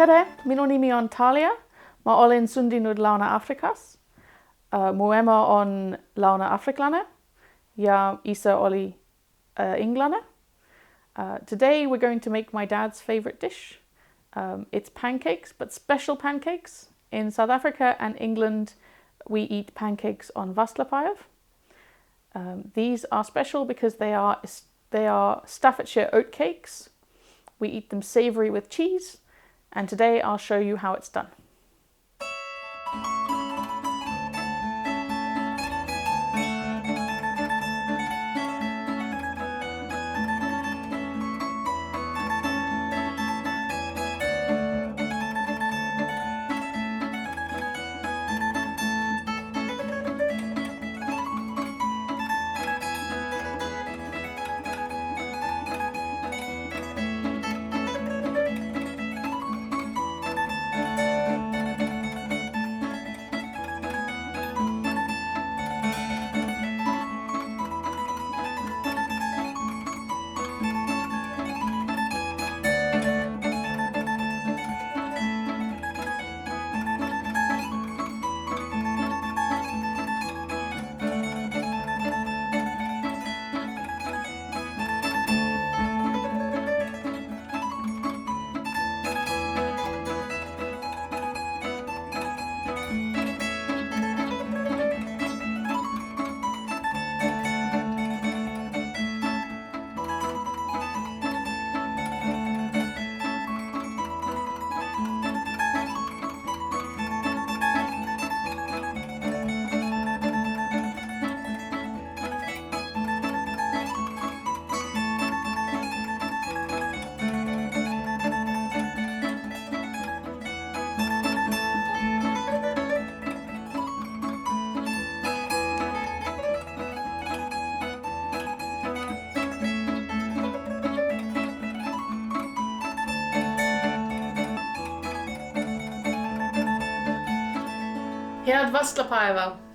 Tere, minu nimi on Thalia. Ma olen sündinud Lõuna-Aafrikas. Mu ema on lõuna-aafriklane ja isa oli Inglane. Today we're going to make my dad's favorite dish. It's pancakes, but special pancakes. In South Africa and England, we eat pancakes on vastlapäeva. These are special because they are Staffordshire oat cakes. We eat them savoury with cheese, and today I'll show you how it's done. Head vastlapäeva!